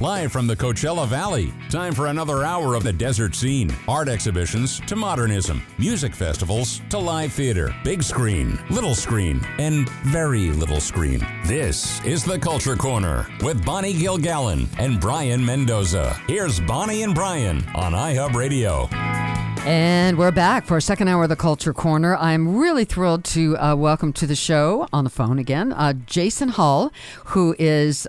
live from the Coachella Valley. Time for another hour of the desert scene. Art exhibitions to modernism, music festivals to live theater, big screen, little screen, and very little screen. This is the Culture Corner with Bonnie Gilgallon and Brayan Mendoza. Here's Bonnie and Brayan on iHub Radio. And we're back for a second hour of the Culture Corner. I'm really thrilled to welcome to the show on the phone again, Jason Hull, who is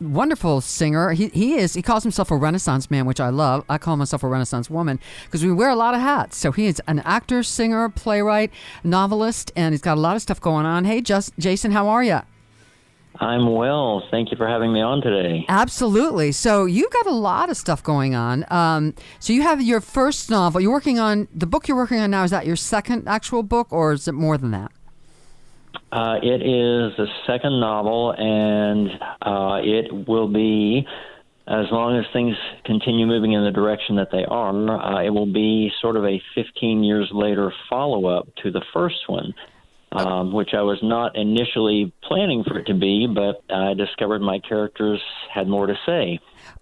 wonderful singer. He calls himself a Renaissance man, which I love. I call myself a Renaissance woman because we wear a lot of hats. So he is an actor, singer, playwright, novelist, and he's got a lot of stuff going on. Hey, Jason, how are you? I'm well. Thank you for having me on today. Absolutely. So you've got a lot of stuff going on. So you have your first novel. You're working on the book you're working on now. Is that your second actual book, or is it more than that? It is the second novel, and it will be, as long as things continue moving in the direction that they are, it will be sort of a 15 years later follow-up to the first one. Which I was not initially planning for it to be, but I discovered my characters had more to say.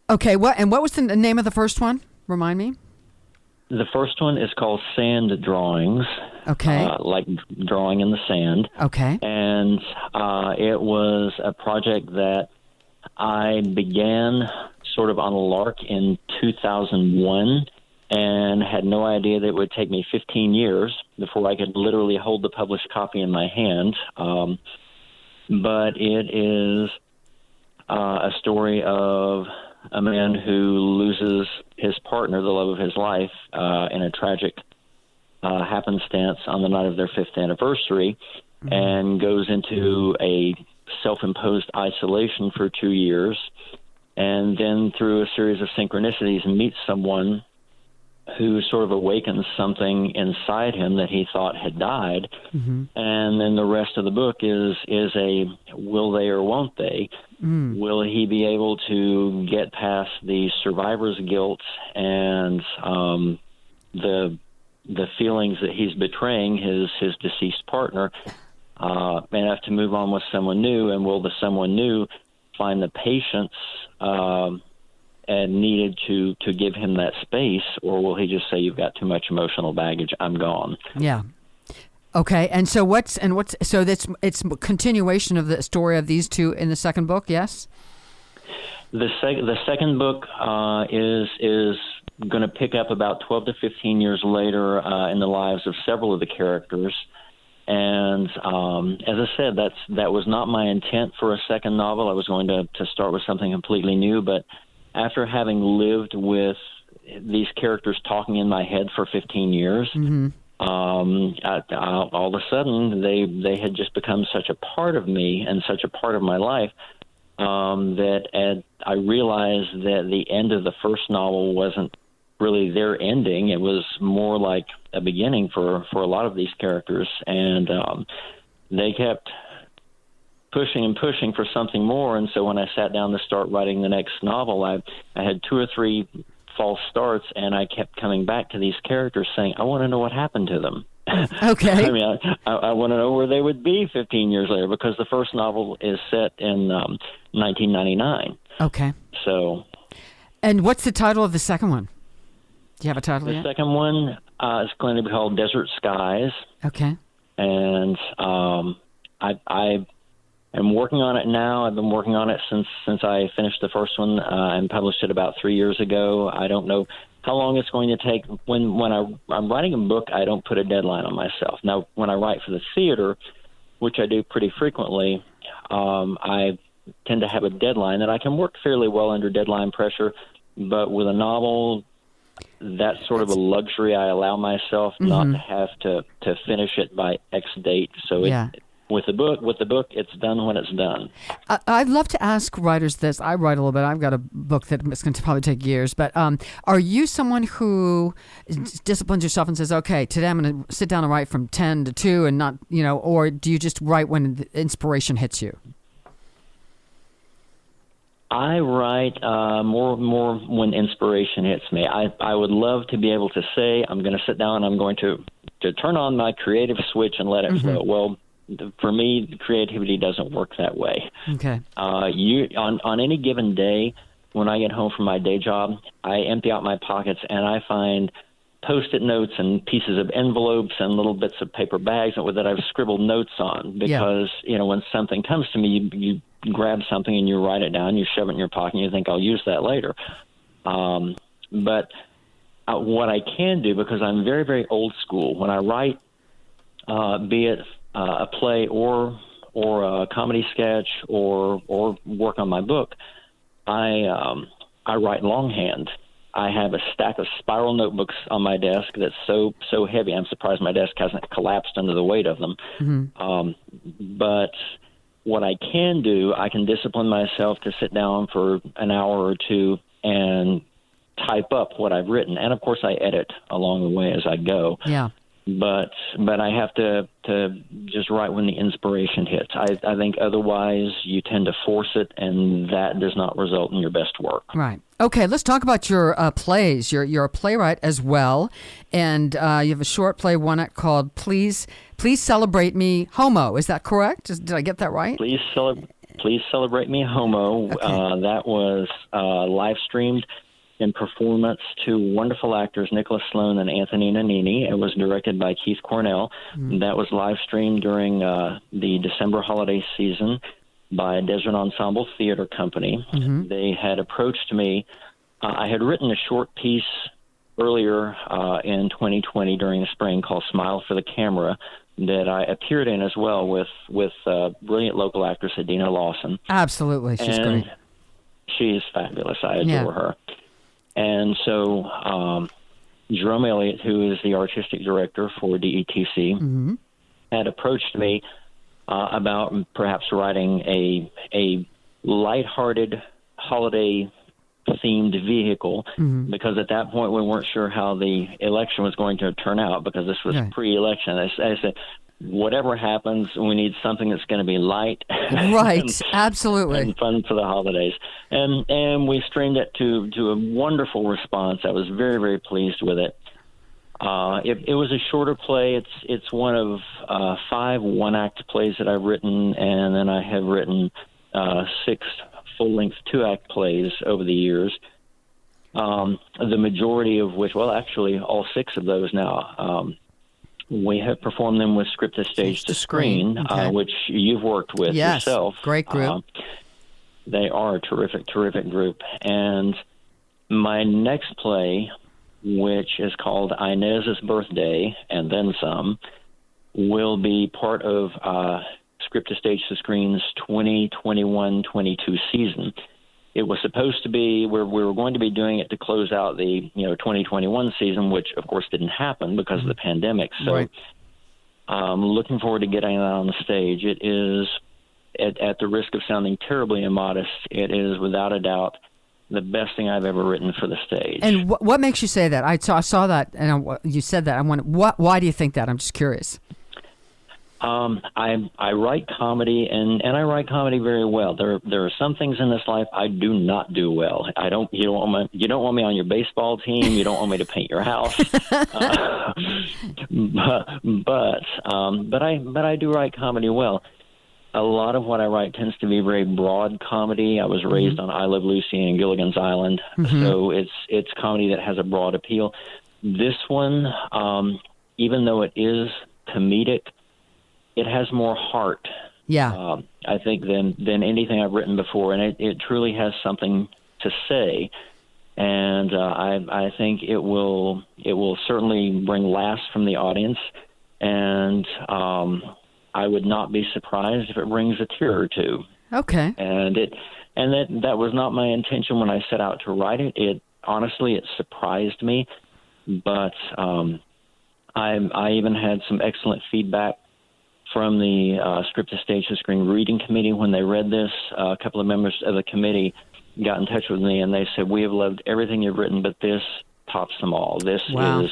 Okay, what was the name of the first one? Remind me. The first one is called Sand Drawings. Okay. Like drawing in the sand. Okay. And it was a project that I began sort of on a lark in 2001. And had no idea that it would take me 15 years before I could literally hold the published copy in my hand. But it is a story of a man who loses his partner, the love of his life, in a tragic happenstance on the night of their 5th anniversary, and goes into a self-imposed isolation for 2 years, and then through a series of synchronicities meets someone who sort of awakens something inside him that he thought had died. Mm-hmm. And then the rest of the book is a will they or won't they? Mm. Will he be able to get past the survivor's guilt and the feelings that he's betraying his deceased partner enough to move on with someone new? And will the someone new find the patience and needed to give him that space, or will he just say, you've got too much emotional baggage, I'm gone? Yeah. Okay. And so it's a continuation of the story of these two in the second book, yes? The second book is going to pick up about 12 to 15 years later in the lives of several of the characters. And as I said, that was not my intent for a second novel. I was going to start with something completely new, but after having lived with these characters talking in my head for 15 years, mm-hmm. All of a sudden they had just become such a part of me and such a part of my life that I realized that the end of the first novel wasn't really their ending. It was more like a beginning for a lot of these characters, and they kept pushing and pushing for something more. And so when I sat down to start writing the next novel, I had 2 or 3 false starts, and I kept coming back to these characters saying, I want to know what happened to them. Okay. I mean, I want to know where they would be 15 years later, because the first novel is set in 1999. Okay. So. And what's the title of the second one? Do you have a title yet? The second one is going to be called Desert Skies. Okay. And I'm working on it now. I've been working on it since I finished the first one and published it about 3 years ago. I don't know how long it's going to take. When I'm writing a book, I don't put a deadline on myself. Now, when I write for the theater, which I do pretty frequently, I tend to have a deadline that I can work fairly well under deadline pressure. But with a novel, that's sort of a luxury I allow myself, mm-hmm. not to have to finish it by X date. So With the book, it's done when it's done. I'd love to ask writers this. I write a little bit. I've got a book that's going to probably take years. But are you someone who disciplines yourself and says, okay, today I'm going to sit down and write from 10 to 2 and not, or do you just write when the inspiration hits you? I write more when inspiration hits me. I would love to be able to say, I'm going to sit down and I'm going to turn on my creative switch and let it mm-hmm. flow. Well, for me, creativity doesn't work that way. Okay. On any given day, when I get home from my day job, I empty out my pockets and I find Post-it notes and pieces of envelopes and little bits of paper bags that I've scribbled notes on because, when something comes to me, you grab something and you write it down, you shove it in your pocket, and you think, I'll use that later. But what I can do, because I'm very, very old school, when I write, be it a play or a comedy sketch or work on my book, I write longhand. I have a stack of spiral notebooks on my desk that's so heavy. I'm surprised my desk hasn't collapsed under the weight of them. But what I can do, I can discipline myself to sit down for an hour or two and type up what I've written. And, of course, I edit along the way as I go. Yeah. But I have to just write when the inspiration hits. I think otherwise you tend to force it, and that does not result in your best work. Right. Okay, let's talk about your plays. You're a playwright as well, and you have a short play, one act called Please Celebrate Me, Homo. Is that correct? Did I get that right? Please Celebrate Me, Homo. Okay. That was live streamed in performance to wonderful actors Nicholas Sloan and Anthony Nannini. It was directed by Keith Cornell. That was live streamed during the December holiday season by Desert Ensemble Theater Company. They had approached me. I had written a short piece earlier in 2020 during the spring called Smile for the Camera that I appeared in as well with brilliant local actress Adina Lawson. Absolutely. She's great. She's fabulous. I adore her. And so Jerome Elliott, who is the artistic director for DETC, had approached me about perhaps writing a lighthearted holiday-themed vehicle, because at that point we weren't sure how the election was going to turn out, because this was pre-election. I said, whatever happens, we need something that's going to be light, right? Absolutely, and fun for the holidays. And we streamed it to a wonderful response. I was very, very pleased with it. It was a shorter play. It's one of 5 one-act plays that I've written, and then I have written 6 full-length 2-act plays over the years. The majority of which, well, actually all 6 of those now. We have performed them with scripted stage to screen, which you've worked with yourself. Great group. They are a terrific, terrific group. And my next play, which is called Inez's Birthday and Then Some, will be part of scripted stage to screen's 2021-22 season. It was supposed to be, we were going to be doing it to close out the 2021 season, which of course didn't happen because of the pandemic. So looking forward to getting that on the stage. It is, at the risk of sounding terribly immodest, it is without a doubt the best thing I've ever written for the stage. And what makes you say that? I saw that, and you said that. I wonder, why do you think that? I'm just curious. I write comedy, and I write comedy very well. There are some things in this life I do not do well. You don't want me on your baseball team. You don't want me to paint your house. But I do write comedy well. A lot of what I write tends to be very broad comedy. I was raised on I Love Lucy and Gilligan's Island, so it's comedy that has a broad appeal. This one, even though it is comedic, it has more heart, I think, than anything I've written before, and it truly has something to say. And I think it will certainly bring laughs from the audience, and I would not be surprised if it brings a tear or two. Okay. And that was not my intention when I set out to write it. It surprised me, but I even had some excellent feedback from the Scripted Stage to Screen Reading Committee. When they read this, a couple of members of the committee got in touch with me, and they said, "We have loved everything you've written, but this tops them all. This is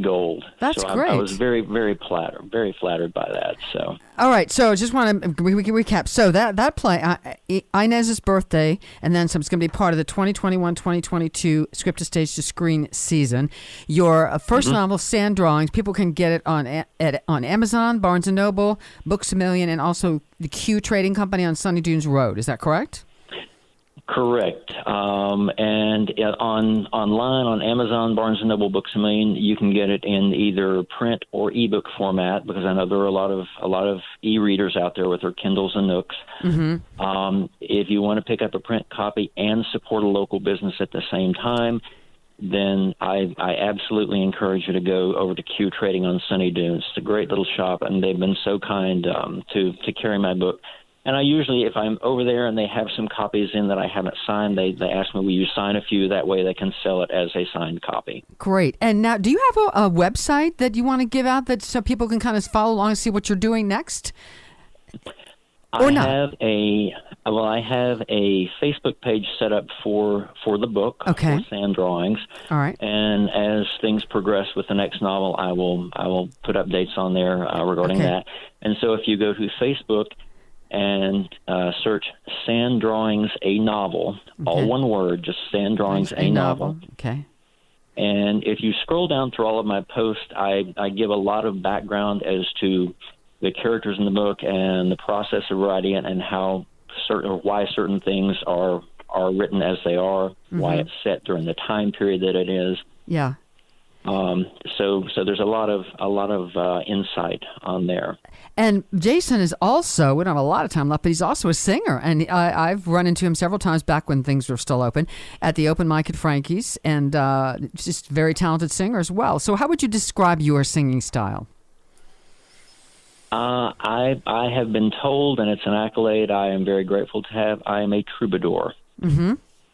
gold." That's great. I was very, very flattered by that. So, all right. So, just want to recap. So that play, Inez's Birthday, and then some, is going to be part of the 2021-2022 Scripted Stage to Screen season. Your first novel, Sand Drawings, people can get it on Amazon, Barnes & Noble, Books A Million, and also the Q Trading Company on Sunny Dunes Road. Is that correct? Correct. And online on Amazon, Barnes and Noble, Books a Million, you can get it in either print or ebook format, because I know there are a lot of e-readers out there with their Kindles and Nooks. Mm-hmm. If you want to pick up a print copy and support a local business at the same time, then I absolutely encourage you to go over to Q Trading on Sunny Dunes. It's a great little shop, and they've been so kind to carry my book. And I usually, if I'm over there and they have some copies in that I haven't signed, they ask me, will you sign a few? That way they can sell it as a signed copy. Great. And now, do you have a website that you want to give out so people can kind of follow along and see what you're doing next? Or not? I have a Facebook page set up for the book, okay, for Sand Drawings. All right. And as things progress with the next novel, I will put updates on there regarding that. And so if you go to Facebook and search Sand Drawings, a novel, all one word, just Sand Drawings, a novel. Okay. And if you scroll down through all of my posts, I give a lot of background as to the characters in the book and the process of writing it, and why certain things are written as they are, why it's set during the time period that it is. Yeah. So there's a lot of insight on there. And Jason is also, we don't have a lot of time left, but he's also a singer. And I've run into him several times back when things were still open at the open mic at Frankie's, and just very talented singer as well. So how would you describe your singing style? I have been told, and it's an accolade I am very grateful to have, I am a troubadour. Mm-hmm.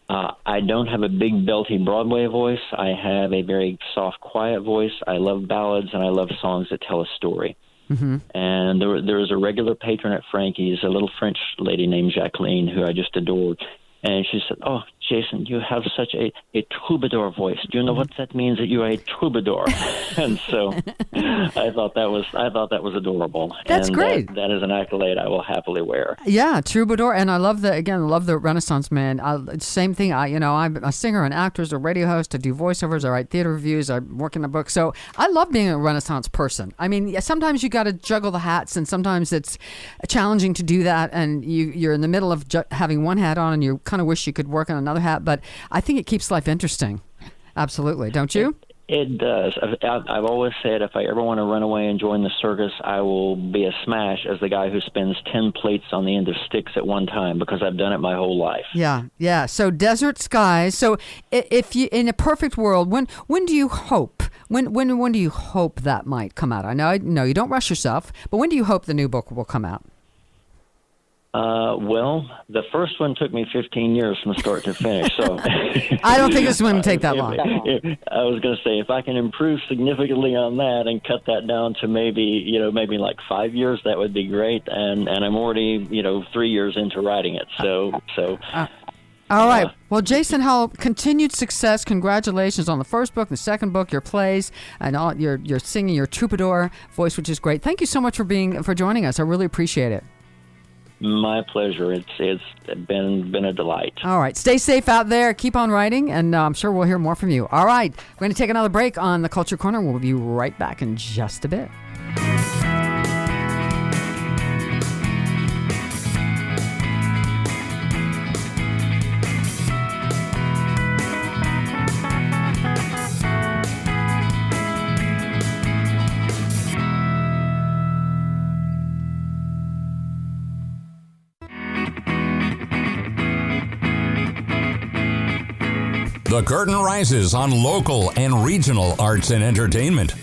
I don't have a big, belty Broadway voice. I have a very soft, quiet voice. I love ballads, and I love songs that tell a story. Mm-hmm. And there was a regular patron at Frankie's, a little French lady named Jacqueline, who I just adored. And she said, "Oh, Jason, you have such a troubadour voice. Do you know what that means, that you are a troubadour?" And so I thought that was adorable. That's great. That is an accolade I will happily wear. Yeah, troubadour. And I love the Renaissance man. Same thing. I'm a singer, an actor, a radio host. I do voiceovers. I write theater reviews. I work in a book. So I love being a Renaissance person. I mean, sometimes you got to juggle the hats, and sometimes it's challenging to do that. And you're in the middle of having one hat on, and you kind of wish you could work on another hat, but I think it keeps life interesting. Absolutely. Don't you? It does. I've always said if I ever want to run away and join the circus, I will be a smash as the guy who spins 10 plates on the end of sticks at one time, because I've done it my whole life. Yeah. So Desert Skies. So if you, in a perfect world, when do you hope? When do you hope that might come out? I know you don't rush yourself, but when do you hope the new book will come out? Well, the first one took me 15 years from start to finish, so I don't think this one would take that long. I was going to say, if I can improve significantly on that and cut that down to maybe like 5 years, that would be great. And I'm already 3 years into writing it, so. All right. Well, Jason Hull, continued success. Congratulations on the first book, the second book, your plays, and all your singing, your troubadour voice, which is great. Thank you so much for joining us. I really appreciate it. My pleasure. It's been a delight. All right. Stay safe out there. Keep on writing, and I'm sure we'll hear more from you. All right. We're going to take another break on the Culture Corner. We'll be right back in just a bit. The curtain rises on local and regional arts and entertainment.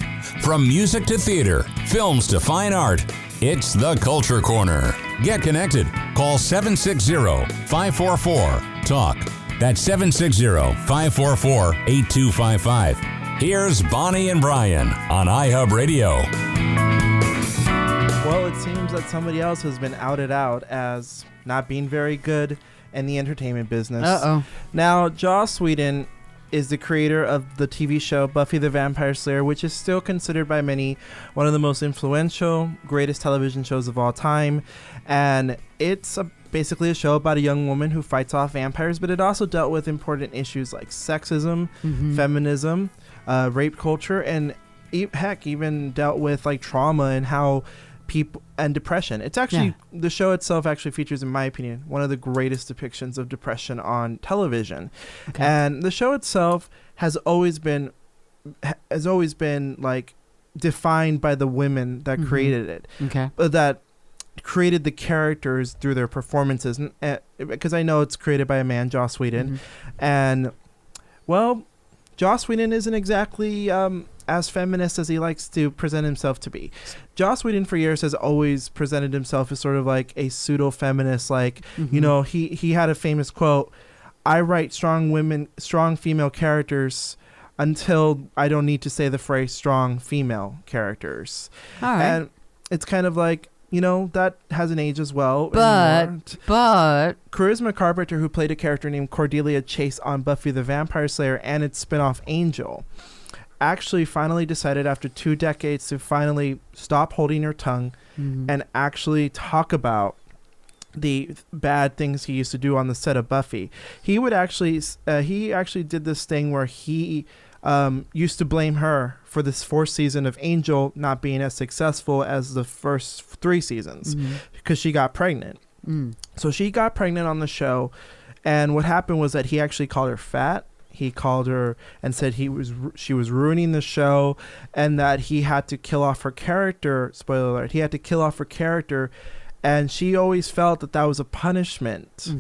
From music to theater, films to fine art, it's the Culture Corner. Get connected. Call 760-544-TALK. That's 760-544-8255. Here's Bonnie and Brayan on iHub Radio. Well, it seems that somebody else has been outed out as not being very good in the entertainment business. Uh-oh. Now, Joss Whedon is the creator of the TV show Buffy the Vampire Slayer, which is still considered by many one of the most influential, greatest television shows of all time. And it's basically a show about a young woman who fights off vampires, but it also dealt with important issues like sexism, feminism, rape culture, and even dealt with like trauma and how people and depression. It's actually the show itself actually features, in my opinion, one of the greatest depictions of depression on television. Okay. And the show itself has always been like defined by the women that created it. Okay. That created the characters through their performances, because I know it's created by a man, Joss Whedon, and well, Joss Whedon isn't exactly as feminist as he likes to present himself to be. Joss Whedon for years has always presented himself as sort of like a pseudo-feminist. Like, you know, he had a famous quote, "I write strong female characters until I don't need to say the phrase strong female characters." All right. And it's kind of like, you know, that hasn't aged as well. But Charisma Carpenter, who played a character named Cordelia Chase on Buffy the Vampire Slayer and its spinoff Angel, actually finally decided after 2 decades to finally stop holding her tongue and actually talk about the bad things he used to do on the set of Buffy. He actually did this thing where he used to blame her for this 4th season of Angel not being as successful as the first 3 seasons because she got pregnant. So she got pregnant on the show, and what happened was that he actually called her fat. He called her and said she was ruining the show, and that he had to kill off her character. Spoiler alert, he had to kill off her character, and she always felt that was a punishment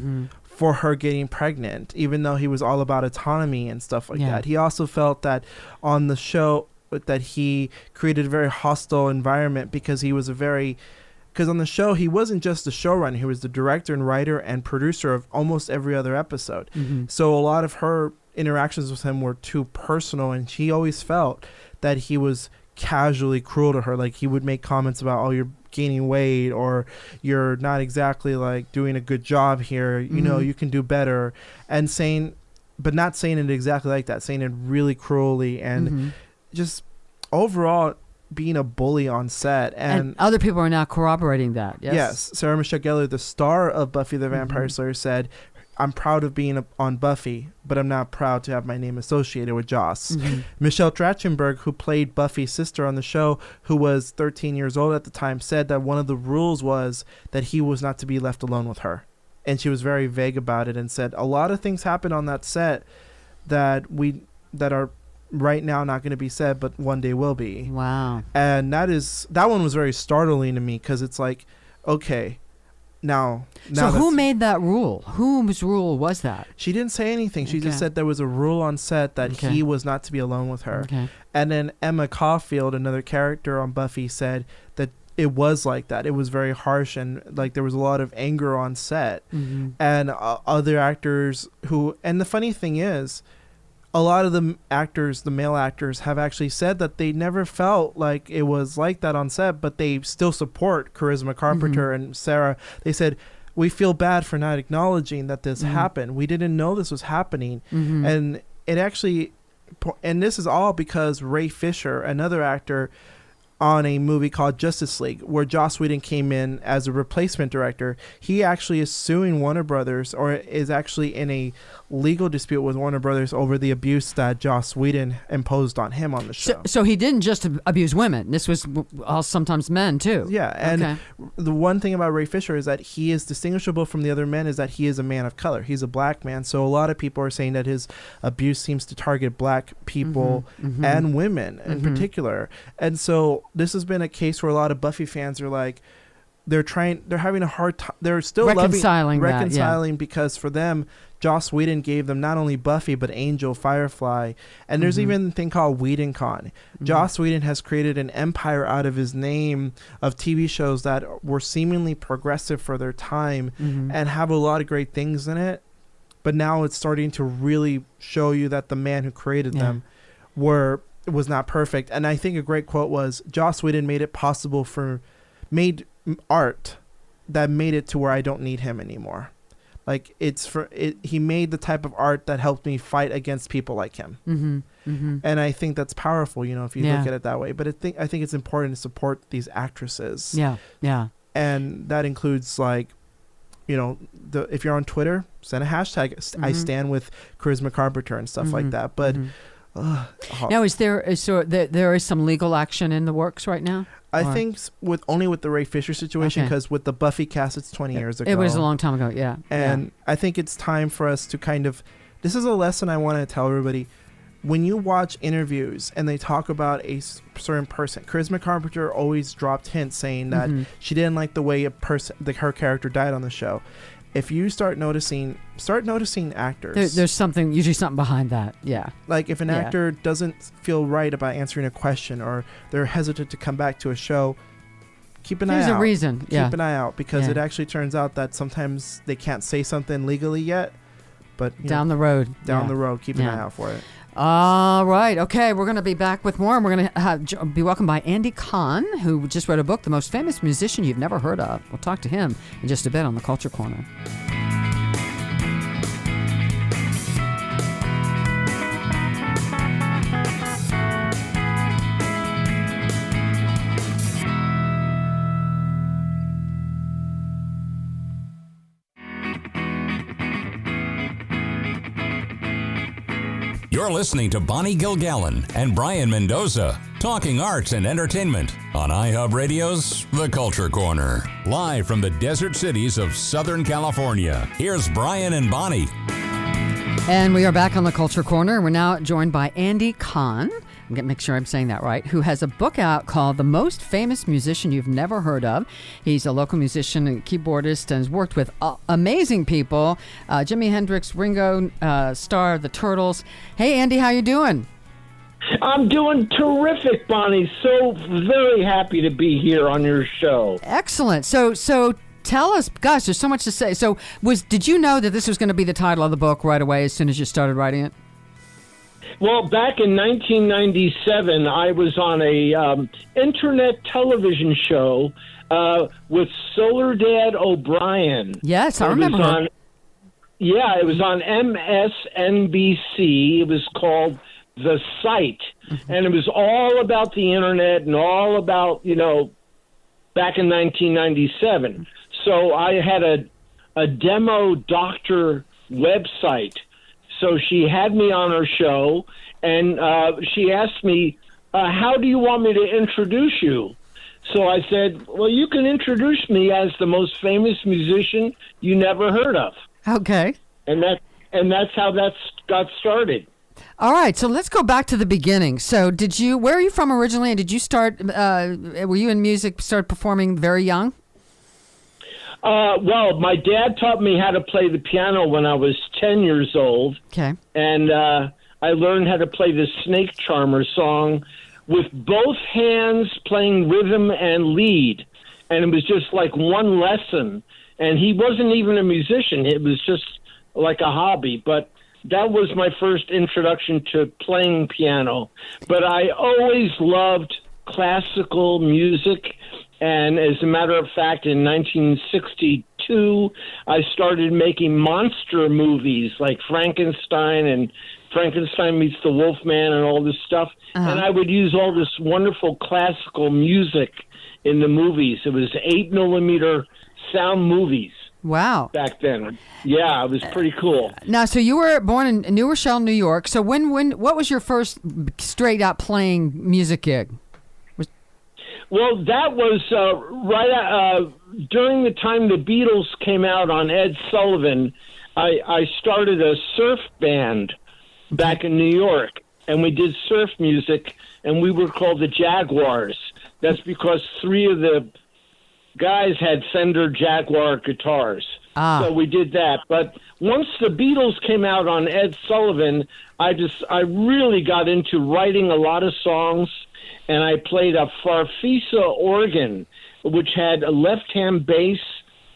for her getting pregnant, even though he was all about autonomy and stuff like that. He also felt that on the show that he created a very hostile environment because on the show he wasn't just the showrunner, he was the director and writer and producer of almost every other episode. So a lot of her interactions with him were too personal, and she always felt that he was casually cruel to her. Like, he would make comments about, "Oh, you're gaining weight," or "You're not exactly like doing a good job here, you know, you can do better," and but not saying it exactly like that, saying it really cruelly, and just overall being a bully on set. And other people are now corroborating that. Yes, Sarah Michelle Gellar, the star of Buffy the Vampire Slayer, said, "I'm proud of being on Buffy, but I'm not proud to have my name associated with Joss." Michelle Trachtenberg, who played Buffy's sister on the show, who was 13 years old at the time, said that one of the rules was that he was not to be left alone with her. And she was very vague about it and said a lot of things happened on that set that are right now not going to be said, but one day will be. Wow. And that one was very startling to me, because it's like, okay, Now so who made that rule? Whose rule was that? She didn't say anything. She just said there was a rule on set that he was not to be alone with her. And then Emma Caulfield, another character on Buffy, said that it was like that. It was very harsh, and like there was a lot of anger on set. And other actors and the funny thing is, a lot of the male actors have actually said that they never felt like it was like that on set, but they still support Charisma Carpenter and Sarah. They said, "We feel bad for not acknowledging that this happened. We didn't know this was happening." And it actually, and this is all because Ray Fisher, another actor on a movie called Justice League, where Joss Whedon came in as a replacement director, he actually is suing Warner Brothers, or is actually in a legal dispute with Warner Brothers over the abuse that Joss Whedon imposed on him on the show. So he didn't just abuse women. This was sometimes men too. Yeah, and the one thing about Ray Fisher is that he is distinguishable from the other men is that he is a man of color. He's a black man. So a lot of people are saying that his abuse seems to target black people and women in particular. And so this has been a case where a lot of Buffy fans are like, they're having a hard time. They're still reconciling because for them, Joss Whedon gave them not only Buffy, but Angel, Firefly. And there's even a thing called WhedonCon. Joss Whedon has created an empire out of his name of TV shows that were seemingly progressive for their time and have a lot of great things in it. But now it's starting to really show you that the man who created them was not perfect. And I think a great quote was, Joss Whedon made art that made it to where I don't need him anymore. Like he made the type of art that helped me fight against people like him. And I think that's powerful, if you look at it that way. But I think it's important to support these actresses. And that includes if you're on Twitter, send a hashtag. I stand with Charisma Carpenter and stuff like that. But Now, there is some legal action in the works right now? I think only with the Ray Fisher situation, because with the Buffy cast, it's 20 years ago. It was a long time ago, yeah. And I think it's time for us to kind of, this is a lesson I want to tell everybody. When you watch interviews and they talk about a certain person, Charisma Carpenter always dropped hints saying that she didn't like the way her character died on the show. If you start noticing actors. There's usually something behind that, yeah. Like if an actor doesn't feel right about answering a question, or they're hesitant to come back to a show, keep an eye out. There's a reason, Keep an eye out, because it actually turns out that sometimes they can't say something legally yet, but down the road, keep an eye out for it. All right. Okay, we're going to be back with more, and we're going to be welcomed by Andy Cahan, who just wrote a book, The Most Famous Musician You've Never Heard Of. We'll talk to him in just a bit on the Culture Corner. You're listening to Bonnie Gilgallon and Brayan Mendoza, talking arts and entertainment on iHub Radio's The Culture Corner. Live from the desert cities of Southern California, here's Brayan and Bonnie. And we are back on The Culture Corner. We're now joined by Andy Cahan. I'm going to make sure I'm saying that right, who has a book out called The Most Famous Musician You've Never Heard Of. He's a local musician and keyboardist and has worked with amazing people. Jimi Hendrix, Ringo, Starr, the Turtles. Hey, Andy, how you doing? I'm doing terrific, Bonnie. So very happy to be here on your show. Excellent. So tell us, gosh, there's so much to say. So did you know that this was going to be the title of the book right away as soon as you started writing it? Well, back in 1997, I was on a internet television show with Solar Dad O'Brien. Yes, I remember her. It was on MSNBC. It was called The Site, and it was all about the internet and all about, back in 1997. So I had a demo doctor website. So she had me on her show, and she asked me, how do you want me to introduce you? So I said, well, you can introduce me as the most famous musician you never heard of. Okay. And that's how that got started. All right, so let's go back to the beginning. So where are you from originally, and did you start, were you in music, started performing very young? Well, my dad taught me how to play the piano when I was 10 years old. Okay. And I learned how to play the Snake Charmer song with both hands playing rhythm and lead. And it was just like one lesson. And he wasn't even a musician. It was just like a hobby. But that was my first introduction to playing piano. But I always loved classical music. And as a matter of fact, in 1962, I started making monster movies like Frankenstein and Frankenstein Meets the Wolfman and all this stuff. Uh-huh. And I would use all this wonderful classical music in the movies. It was 8mm sound movies. Wow. Back then. Yeah, it was pretty cool. Now, so you were born in New Rochelle, New York. So what was your first straight out playing music gig? Well, that was during the time the Beatles came out on Ed Sullivan. I started a surf band back in New York, and we did surf music, and we were called the Jaguars. That's because 3 of the guys had Fender Jaguar guitars. So we did that. But once the Beatles came out on Ed Sullivan, I really got into writing a lot of songs. And I played a Farfisa organ, which had a left-hand bass,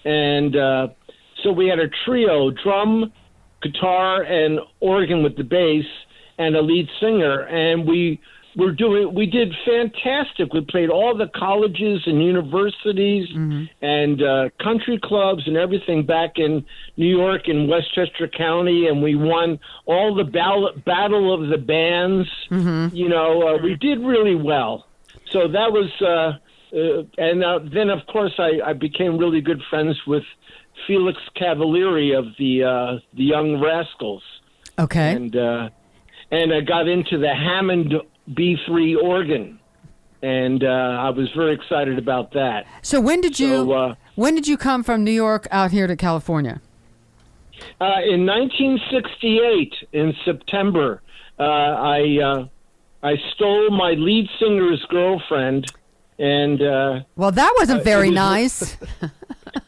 and so we had a trio: drum, guitar, and organ with the bass, and a lead singer. And we did fantastic. We played all the colleges and universities and country clubs and everything back in New York and Westchester County, and we won all the battle of the bands. We did really well. So that was, and then of course I became really good friends with Felix Cavalieri of the Young Rascals. Okay. and I got into the Hammond B3 organ, and I was very excited about that. So when did you come from New York out here to California? In 1968, in September, I stole my lead singer's girlfriend, and well, that wasn't very nice.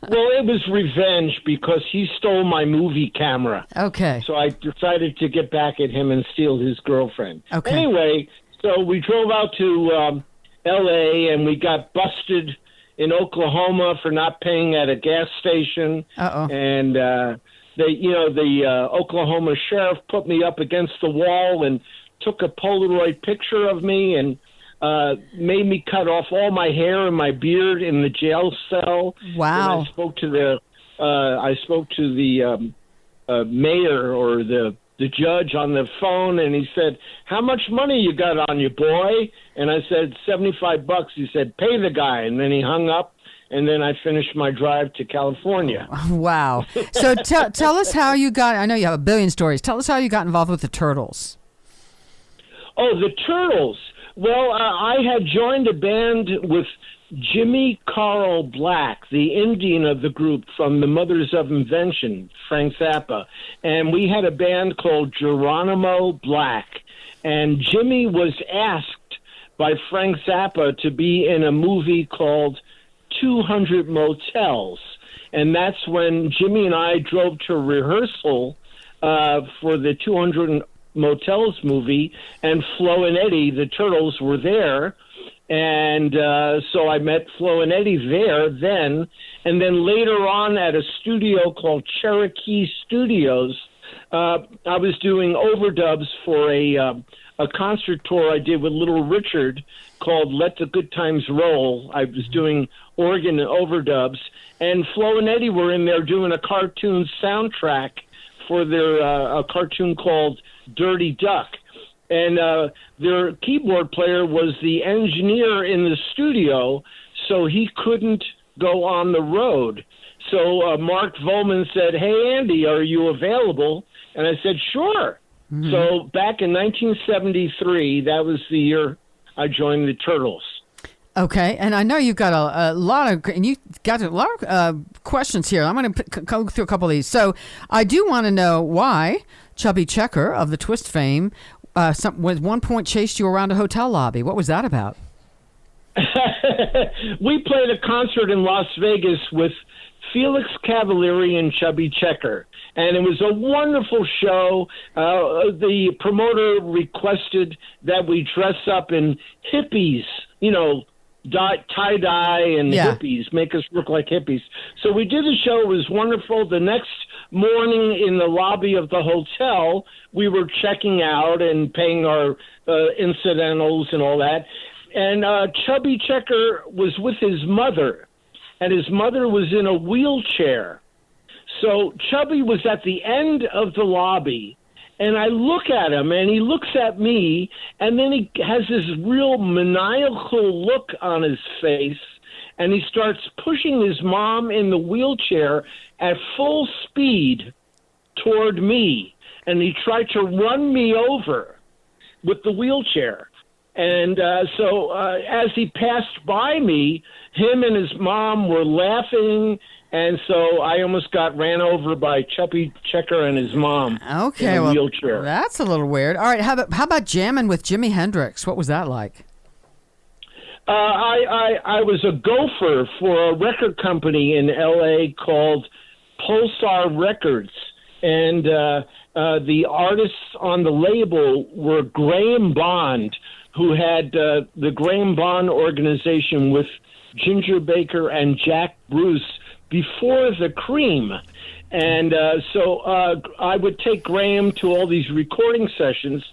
Well, it was revenge because he stole my movie camera. Okay. So I decided to get back at him and steal his girlfriend. Okay. Anyway, so we drove out to L.A. and we got busted in Oklahoma for not paying at a gas station. Uh-oh. And the Oklahoma sheriff put me up against the wall and took a Polaroid picture of me and made me cut off all my hair and my beard in the jail cell. Wow! And I spoke to the mayor or the judge on the phone, and he said, "How much money you got on you, boy?" And I said, $75. He said, "Pay the guy," and then he hung up. And then I finished my drive to California. Wow! So tell us how you got. I know you have a billion stories. Tell us how you got involved with the Turtles. Oh, the Turtles. Well, I had joined a band with Jimmy Carl Black, the Indian of the group from the Mothers of Invention, Frank Zappa. And we had a band called Geronimo Black. And Jimmy was asked by Frank Zappa to be in a movie called 200 Motels. And that's when Jimmy and I drove to rehearsal for the 200 Motels movie, and Flo and Eddie, the Turtles, were there. And so I met Flo and Eddie there then. And then later on at a studio called Cherokee Studios, I was doing overdubs for a concert tour I did with Little Richard called Let the Good Times Roll. I was doing organ and overdubs. And Flo and Eddie were in there doing a cartoon soundtrack for their a cartoon called Dirty Duck. And their keyboard player was the engineer in the studio, so he couldn't go on the road. So Mark Volman said, "Hey, Andy, are you available?" And I said, "Sure." Mm-hmm. So back in 1973, that was the year I joined the Turtles. Okay, and I know you've got a lot of questions here. I'm going to go through a couple of these. So I do want to know why Chubby Checker of the Twist fame with 1 point chased you around a hotel lobby. What was that about? We played a concert in Las Vegas with Felix Cavalieri and Chubby Checker, and it was a wonderful show. The promoter requested that we dress up in hippies, tie-dye and hippies, make us look like hippies. So we did the show. It was wonderful. The next morning in the lobby of the hotel, we were checking out and paying our incidentals and all that. And Chubby Checker was with his mother, and his mother was in a wheelchair. So Chubby was at the end of the lobby, and I look at him, and he looks at me, and then he has this real maniacal look on his face, and he starts pushing his mom in the wheelchair at full speed toward me, and he tried to run me over with the wheelchair. And so as he passed by me, him and his mom were laughing, and so I almost got ran over by Chubby Checker and his mom in a wheelchair. That's a little weird. All right, how about jamming with Jimi Hendrix? What was that like? I was a gopher for a record company in L.A. called Pulsar Records, and the artists on the label were Graham Bond, who had the Graham Bond organization with Ginger Baker and Jack Bruce before the Cream. And so I would take Graham to all these recording sessions.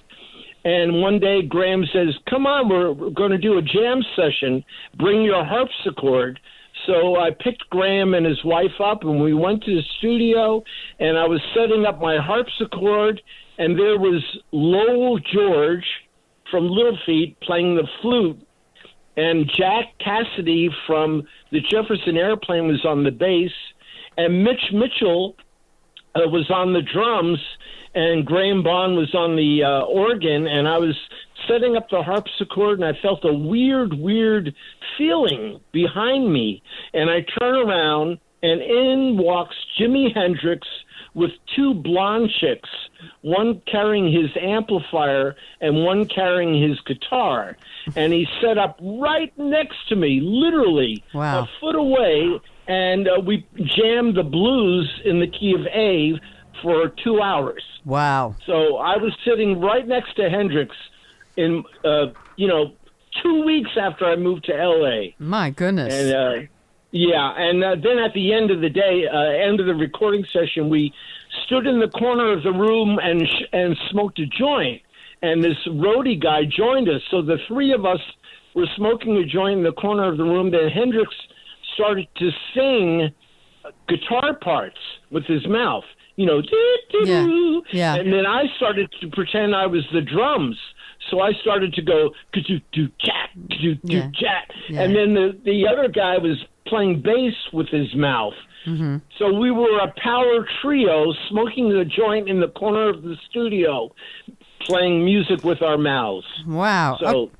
And one day Graham says, "Come on, we're going to do a jam session. Bring your harpsichord." So I picked Graham and his wife up, and we went to the studio, and I was setting up my harpsichord, and there was Lowell George from Little Feat playing the flute, and Jack Cassidy from the Jefferson Airplane was on the bass, and Mitch Mitchell was on the drums, and Graham Bond was on the organ, and I was setting up the harpsichord, and I felt a weird feeling behind me. And I turn around, and in walks Jimi Hendrix with two blonde chicks, one carrying his amplifier and one carrying his guitar. And he set up right next to me, literally Wow. a foot away, and we jammed the blues in the key of A for 2 hours. Wow. So I was sitting right next to Hendrix in, 2 weeks after I moved to L.A. My goodness. And then at the end of the day, end of the recording session, we stood in the corner of the room and smoked a joint. And this roadie guy joined us. So the three of us were smoking a joint in the corner of the room. Then Hendrix started to sing guitar parts with his mouth, doo-doo-doo. Yeah. And then I started to pretend I was the drums. So I started to go ka-doo-doo-chat, ka-doo-doo-chat. Yeah. And then the other guy was playing bass with his mouth. Mm-hmm. So we were a power trio smoking the joint in the corner of the studio, playing music with our mouths. Wow. So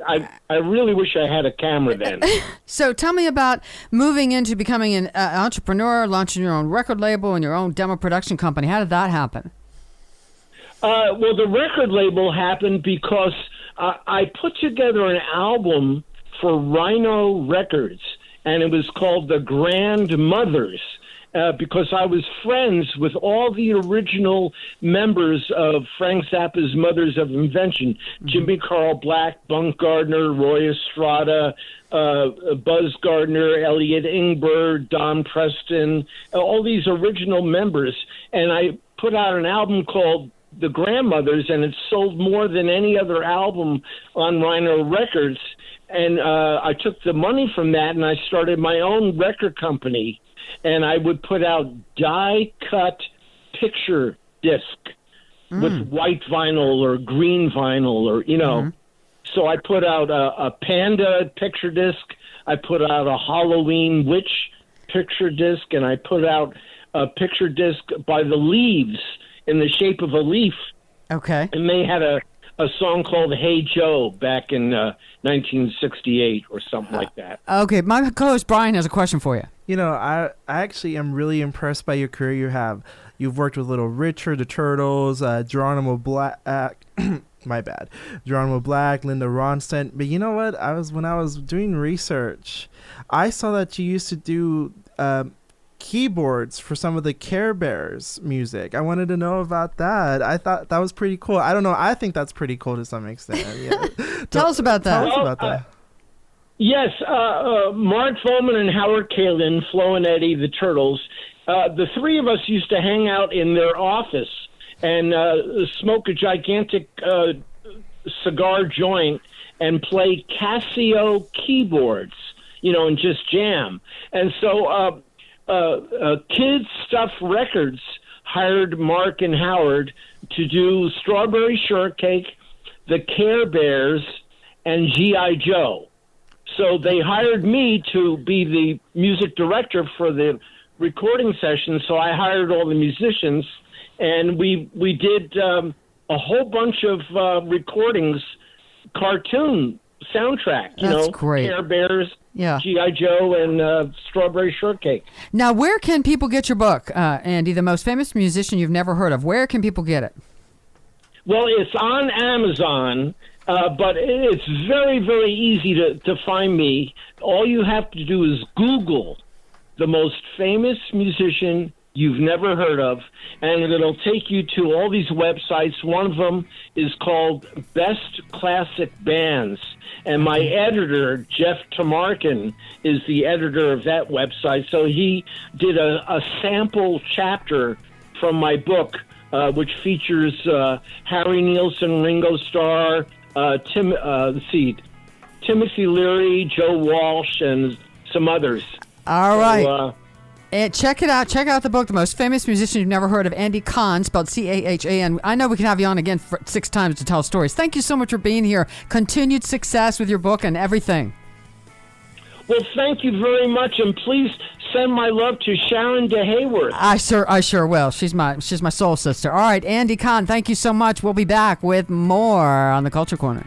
I really wish I had a camera then. So tell me about moving into becoming an entrepreneur, launching your own record label and your own demo production company. How did that happen? Well, the record label happened because I put together an album for Rhino Records, and it was called The Grandmothers, because I was friends with all the original members of Frank Zappa's Mothers of Invention, Jimmy Carl Black, Bunk Gardner, Roy Estrada, Buzz Gardner, Elliot Ingber, Don Preston, all these original members. And I put out an album called The Grandmothers, and it sold more than any other album on Rhino Records. And I took the money from that, and I started my own record company. And I would put out die-cut picture disc with white vinyl or green vinyl, or So I put out a panda picture disc. I put out a Halloween witch picture disc, and I put out a picture disc by the Leaves in the shape of a leaf. Okay. And they had a song called Hey Joe back in 1968 or something like that. Okay, my co-host Brayan has a question for you. I actually am really impressed by your career you have. You've worked with Little Richard, the Turtles, Geronimo Black, my bad, Geronimo Black, Linda Ronstadt. But you know what? When I was doing research, I saw that you used to do keyboards for some of the Care Bears music. I wanted to know about that. I thought that was pretty cool. I don't know. I think that's pretty cool to some extent. Yeah. Tell us about that. Tell us about that. Yes, Mark Volman and Howard Kalin, Flo and Eddie, the Turtles, the three of us used to hang out in their office and smoke a gigantic cigar joint and play Casio keyboards, and just jam. And so Kids Stuff Records hired Mark and Howard to do Strawberry Shortcake, the Care Bears, and G.I. Joe. So they hired me to be the music director for the recording session. So I hired all the musicians, and we did a whole bunch of recordings, cartoon soundtrack. That's great. Care Bears, yeah, G.I. Joe, and Strawberry Shortcake. Now, where can people get your book, Andy, the most famous musician you've never heard of? Where can people get it? Well, it's on Amazon. But it's very, very easy to find me. All you have to do is Google the most famous musician you've never heard of, and it'll take you to all these websites. One of them is called Best Classic Bands, and my editor, Jeff Tamarkin, is the editor of that website. So he did a sample chapter from my book, which features Harry Nilsson, Ringo Starr, Timothy Leary, Joe Walsh, and some others. All right. And check it out. Check out the book, The Most Famous Musician You've Never Heard of, Andy Cahan, spelled C-A-H-A-N. I know we can have you on again 6 times to tell stories. Thank you so much for being here. Continued success with your book and everything. Well, thank you very much, and please send my love to Sharon DeHayworth. I sure will. She's my soul sister. All right, Andy Cahan, thank you so much. We'll be back with more on the Culture Corner.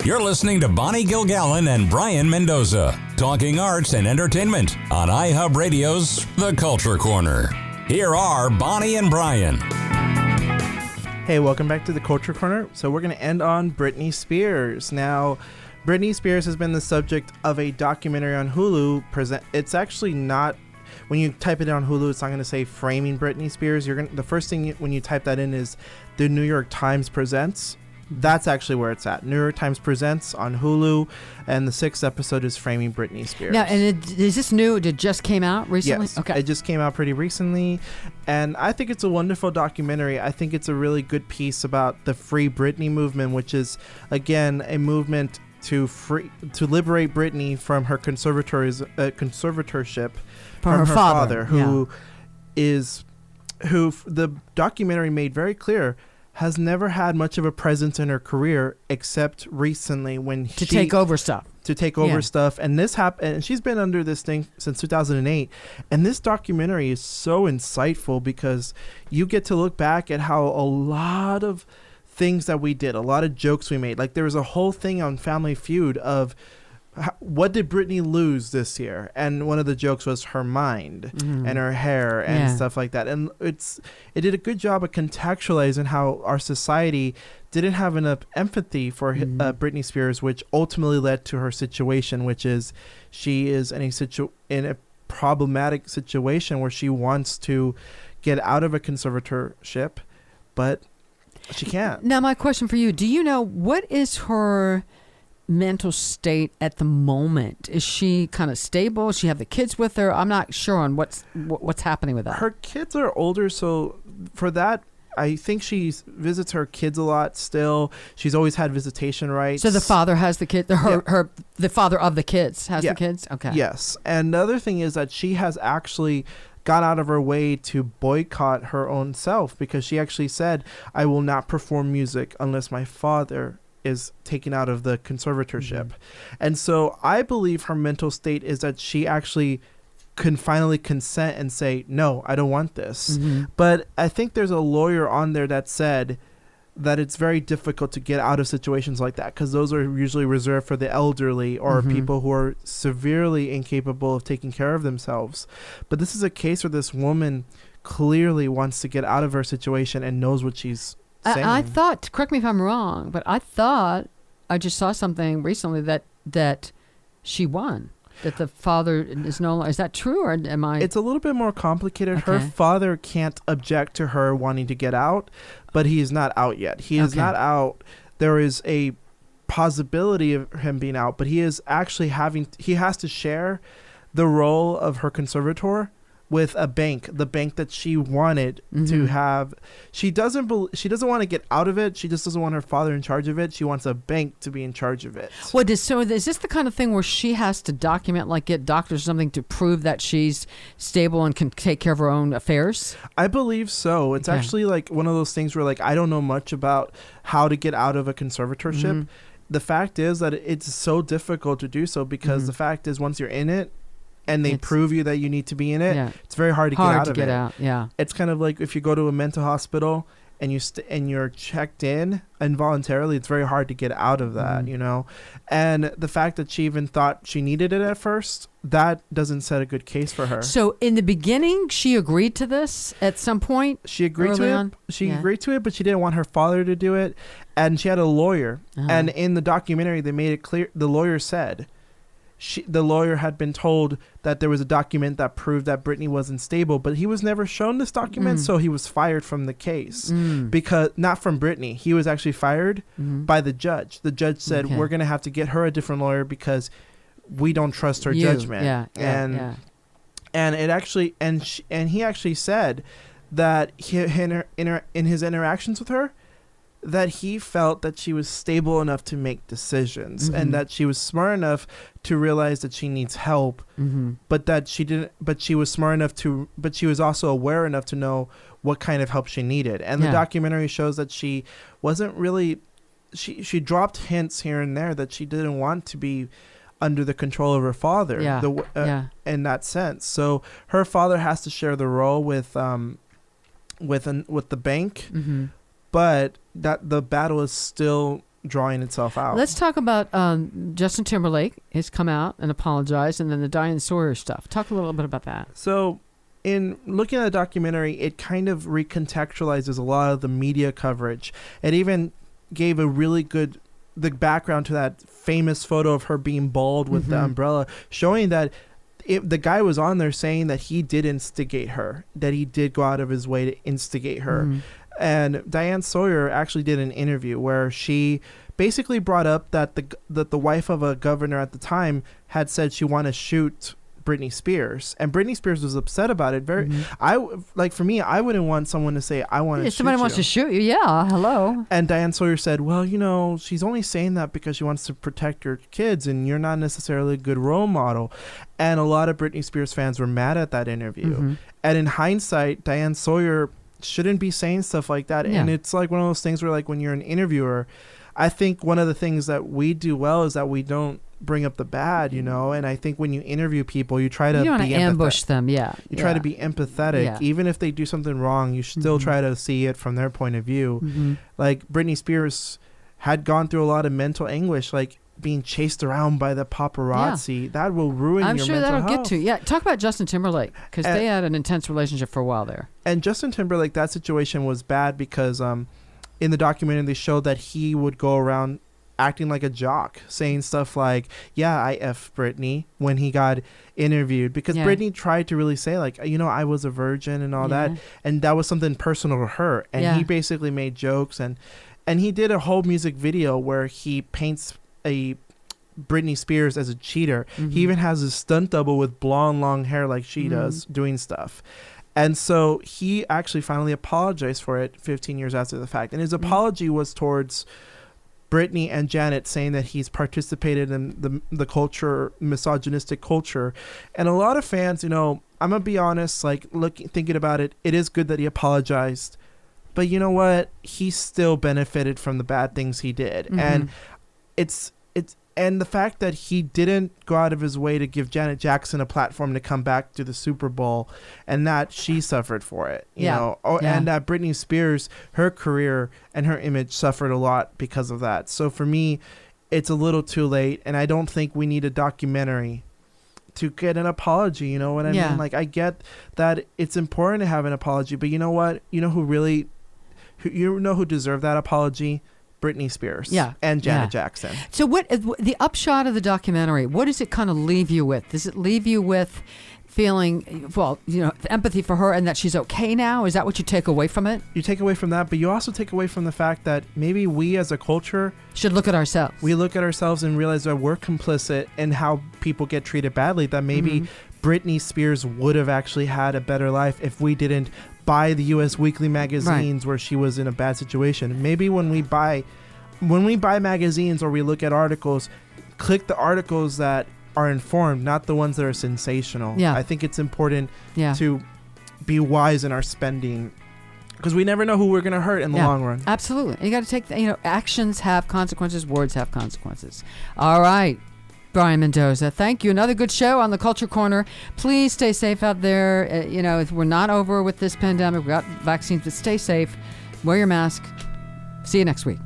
You're listening to Bonnie Gilgallon and Brayan Mendoza, talking arts and entertainment on iHub Radio's The Culture Corner. Here are Bonnie and Brayan. Hey, welcome back to the Culture Corner. So we're going to end on Britney Spears. Now, Britney Spears has been the subject of a documentary on Hulu. It's actually not, when you type it on Hulu, it's not going to say Framing Britney Spears. The first thing when you type that in is the New York Times Presents. That's actually where it's at. New York Times Presents on Hulu, and the 6th episode is Framing Britney Spears. Now, and is this new? It just came out recently? Yes, okay. It just came out pretty recently, and I think it's a wonderful documentary. I think it's a really good piece about the Free Britney movement, which is, again, a movement to liberate Britney from her conservatorship from her father, who the documentary made very clear has never had much of a presence in her career, except recently when to take over stuff. And this happened, and she's been under this thing since 2008. And this documentary is so insightful because you get to look back at how a lot of things that we did, a lot of jokes we made. Like there was a whole thing on Family Feud of what did Britney lose this year? And one of the jokes was her mind and her hair and stuff like that. And it did a good job of contextualizing how our society didn't have enough empathy for Britney Spears, which ultimately led to her situation, which is she is in a problematic situation where she wants to get out of a conservatorship, but she can't. Now, my question for you, do you know what is her mental state at the moment? Is she kind of stable? Does she have the kids with her? I'm not sure on what's happening with that. Her kids are older, so for that, I think she visits her kids a lot still. She's always had visitation rights. So the father has the kid. The father of the kids has the kids. Okay. Yes, and the other thing is that she has actually gone out of her way to boycott her own self, because she actually said, "I will not perform music unless my father is taken out of the conservatorship." And so I believe her mental state is that she actually can finally consent and say, no, I don't want this. But I think there's a lawyer on there that said that it's very difficult to get out of situations like that, because those are usually reserved for the elderly or people who are severely incapable of taking care of themselves. But this is a case where this woman clearly wants to get out of her situation and knows what she's saying. I thought, correct me if I'm wrong, but I thought I just saw something recently that she won, that the father is no longer. Is that true, or am I? It's a little bit more complicated. Okay. Her father can't object to her wanting to get out, but he is not out yet. He is not out. There is a possibility of him being out, but he is actually he has to share the role of her conservator with a bank, the bank that she wanted to have. She doesn't want to get out of it. She just doesn't want her father in charge of it. She wants a bank to be in charge of it. So is this the kind of thing where she has to document, like get doctors or something to prove that she's stable and can take care of her own affairs? I believe so. It's actually like one of those things where, like, I don't know much about how to get out of a conservatorship. The fact is that it's so difficult to do so, because the fact is, once you're in it, and they prove you that you need to be in it, it's very hard to get out of it. It's kind of like if you go to a mental hospital and you're checked in involuntarily, it's very hard to get out of that, you know? And the fact that she even thought she needed it at first, that doesn't set a good case for her. So in the beginning, she agreed to this at some point? She agreed to it. She agreed to it, but she didn't want her father to do it. And she had a lawyer. And in the documentary, they made it clear, the lawyer said, the lawyer had been told that there was a document that proved that Britney wasn't stable, but he was never shown this document, so he was fired from the case. Because not from Britney, he was actually fired by the judge. The judge said, we're going to have to get her a different lawyer because we don't trust her judgment. And it actually, and he actually said that in his interactions with her, that he felt that she was stable enough to make decisions and that she was smart enough to realize that she needs help, but that she didn't, but she was smart enough to, but she was also aware enough to know what kind of help she needed. And the documentary shows that she wasn't really, she dropped hints here and there that she didn't want to be under the control of her father in that sense. So her father has to share the role with the bank, but that the battle is still drawing itself out. Let's talk about Justin Timberlake has come out and apologized, and then the Diane Sawyer stuff. Talk a little bit about that. So in looking at the documentary, it kind of recontextualizes a lot of the media coverage. It even gave a really good the background to that famous photo of her being bald with the umbrella, showing that the guy was on there saying that he did instigate her, that he did go out of his way to instigate her. And Diane Sawyer actually did an interview where she basically brought up that the wife of a governor at the time had said she wanted to shoot Britney Spears, and Britney Spears was upset about it. For me, I wouldn't want someone to say, I want to shoot you. If somebody wants to shoot you, hello. And Diane Sawyer said, well, she's only saying that because she wants to protect her kids, and you're not necessarily a good role model. And a lot of Britney Spears fans were mad at that interview. And in hindsight, Diane Sawyer shouldn't be saying stuff like that. And it's like one of those things where, like, when you're an interviewer, I think one of the things that we do well is that we don't bring up the bad, and I think when you interview people, you try to you don't want to ambush them. You try to be empathetic. Even if they do something wrong, you still try to see it from their point of view. Like Britney Spears had gone through a lot of mental anguish, like being chased around by the paparazzi. That will ruin your mental health. I'm sure that'll get to. Talk about Justin Timberlake, because they had an intense relationship for a while there. And Justin Timberlake, that situation was bad because in the documentary they showed that he would go around acting like a jock, saying stuff like, I F Britney, when he got interviewed, because Britney tried to really say, like, I was a virgin and all that, and that was something personal to her, and he basically made jokes, and he did a whole music video where he paints a Britney Spears as a cheater. He even has a stunt double with blonde long hair like she does, doing stuff. And so he actually finally apologized for it 15 years after the fact, and his apology was towards Britney and Janet, saying that he's participated in the culture, misogynistic culture. And a lot of fans, I'm gonna be honest, like thinking about it, it is good that he apologized, but you know what, he still benefited from the bad things he did. And and the fact that he didn't go out of his way to give Janet Jackson a platform to come back to the Super Bowl, and that she suffered for it, and that Britney Spears, her career and her image suffered a lot because of that. So for me, it's a little too late, and I don't think we need a documentary to get an apology. You know what I mean? Like, I get that it's important to have an apology, but you know what? Who deserved that apology? Britney Spears and Janet Jackson. So what the upshot of the documentary, what does it kind of leave you with? Does it leave you with feeling, empathy for her and that she's okay now? Is that what you take away from it? You take away from that, but you also take away from the fact that maybe we as a culture should look at ourselves. We look at ourselves and realize that we're complicit in how people get treated badly, that maybe Britney Spears would have actually had a better life if we didn't buy the U.S. weekly magazines where she was in a bad situation. Maybe when we buy magazines or we look at articles, click the articles that are informed, not the ones that are sensational. I think it's important to be wise in our spending, because we never know who we're going to hurt in the long run. Absolutely. You got to take actions have consequences, words have consequences. All right, Brayan Mendoza, thank you. Another good show on the Culture Corner. Please stay safe out there. If we're not over with this pandemic, we've got vaccines, but stay safe. Wear your mask. See you next week.